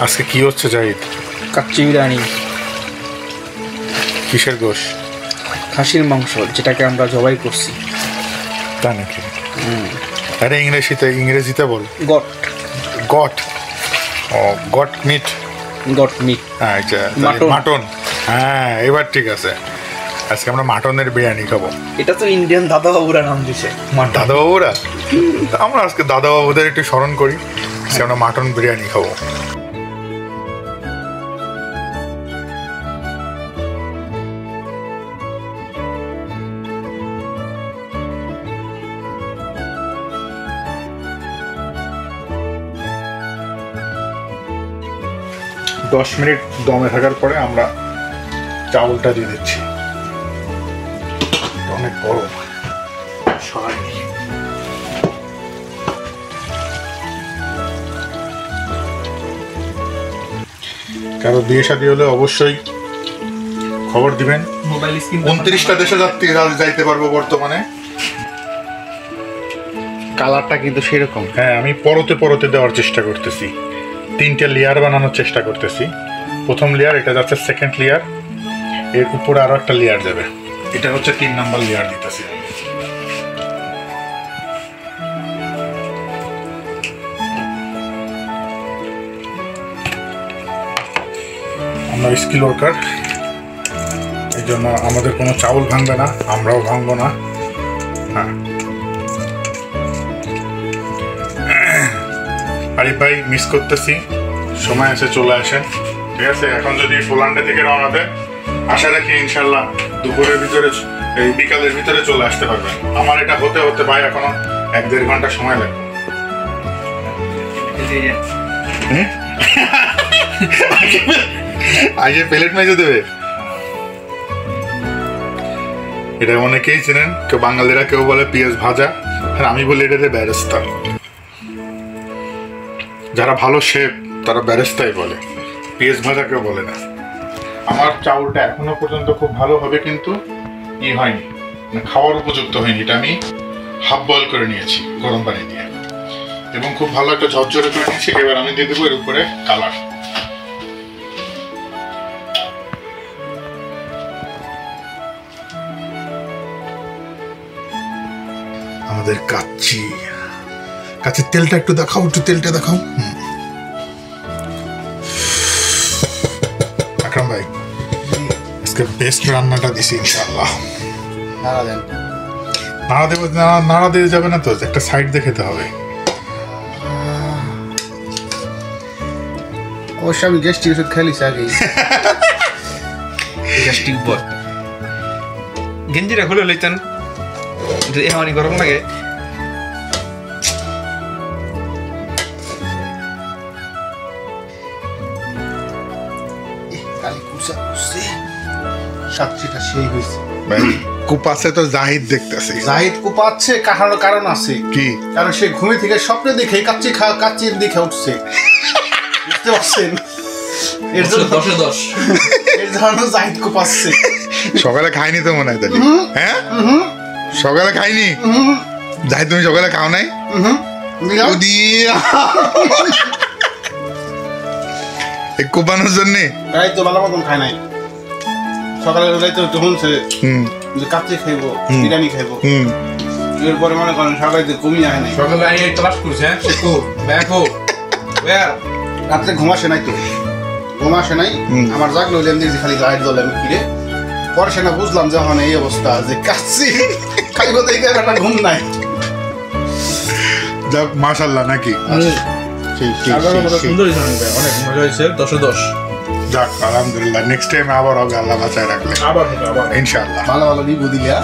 আজকে কি হচ্ছে জাহিদ? কাচ্চি বিরিয়ানি। কিসের গোশ? খাসির মাংস, যেটাকে আমরা জবাই করছি। তা নাকি? আরে ইংরেজিতে বল। গট। গট? ও, গট মিট। Got meat. আচ্ছা, মাটন। হ্যাঁ, এবার ঠিক আছে। আজকে আমরা মাটনের বিরিয়ানি খাবো। এটা তো ইন্ডিয়ান দাদাবাবুরা নাম দিছে। দাদাবাবুরা? আমরা আজকে দাদাবাবুদের একটু স্মরণ করি, আজকে আমরা মাটন বিরিয়ানি খাবো। দশ মিনিট দমে থাকার পরে আমরা চাউলটা দিয়ে দিচ্ছি। অনেক গরম, সরাইনি। কারো বিয়ে শাদী হলে অবশ্যই খবর দিবেন। 29টা দেশে যাইতে পারবো বর্তমানে। কালারটা কিন্তু সেরকম। হ্যাঁ, আমি পরতে পরতে দেওয়ার চেষ্টা করতেছি, 3টে লেয়ার বানানোর চেষ্টা করতেছি। প্রথম লেয়ার, এটা যাচ্ছে সেকেন্ড লেয়ার, এর উপরে আরো একটা লেয়ার যাবে, এটা হচ্ছে 3 নাম্বার লেয়ার দিতেছি। আমরা স্কিল ওয়ার্কার, এই জন্য আমাদের কোনো চাউল ভাঙবে না, আমরাও ভাঙবো না। হ্যাঁ, আরিফ ভাই মিস করতেছি, সময় আছে চলে আসেন। ঠিক আছে, এখন যদি পোল্যান্ডে থেকে রওনা দেয়, আশা রাখি ইনশাল্লাহ দুপুরের ভিতরে, এই বিকালের ভিতরে চলে আসতে পারবেন। আমার এটা হতে হতে ভাই এখনো 1-1.5 ঘন্টা সময় লাগবে। আগে প্লেট মেজে দেবে। এটা অনেকেই চেনেন, কেউ বাঙালিরা কেউ বলে পেঁয়াজ ভাজা, আর আমি বলি এটাতে বেরেস্তা। যারা ভালো শেফ তারা বেরেস্তাই বলে, পেঁয়াজ ভাজা কেউ বলে না। আমার চাউলটা এখনো পর্যন্ত খুব ভালো হবে, কিন্তু ই হয়নি, খাওয়ার উপযুক্ত হয়নি। এটা আমি হাফ বয়েল করে নিয়েছি গরম পানি দিয়ে, এবং খুব ভালো একটা ঝরঝরে করে নিয়েছি। এবার আমি দিয়ে দেবো এর উপরে কালার। আমাদের কাচ্চির তেলটা একটু দেখাও, একটু তেলটা দেখাও। আকরাম ভাই, আজকে বেস্ট রান্নাটা দিছি ইনশাআল্লাহ। নাড়া দিয়ে যাবে না তো, একটা সাইড দিয়ে খেতে হবে। অবশ্য আমি গ্যাস্ট্রিক ওষুধ খেলিস আগেই। গ্যাস্ট্রিক বল গেঞ্জিটা খুলে লইতেন যদি এমনই গরম লাগে। কুপাচ্ছে তো জাহিদ দেখতেছে। জাহিদ কুপাচ্ছে, কারণ আছে কি? কারণ সে ঘুমে থেকে স্বপ্নে দেখে কাচ্চির দিকে উঠছে, বুঝতে পারছেন? এর জন্য 10-10 এর জন্য জাহিদ কুপাচ্ছে। সকালে খাইনি তো মনে হয় তাহলে? হ্যাঁ, সকালে খাইনি। জাহিদ তুমি সকালে খাও নাই? কুপানোর জন্যে তাই তো ভালো মতন খায় নাই। সকালে যাইতে শুনছে যে কাচ্চি খাইবো, বিরিয়ানি খাইবো, এরপরে মনে করেন সকালে কমিয়ে আয় নাই। সকালে আইয়ে ক্লাস করছে, রাত্রে ঘুমাসে নাই তো, ঘুমাসে নাই। আমার জাগলো হইলে আমি খালি লাইট জ্বলে, আমি কিরে পরে সে না বুঝলাম যখন এই অবস্থা যে কাচ্চি খাইবো, দেখে একটা ঘুম নাই। যাক, মাশাআল্লাহ নাকি? সুন্দর অনেক মজা হয়েছে, 10-10। যাক, আলহামদুলিল্লাহ। নেক্সট টাইম আবার হবে, আল্লাহ বাঁচায় রাখলে আবার ইনশাআল্লাহ। ভালো ভালো নিবু দিলা।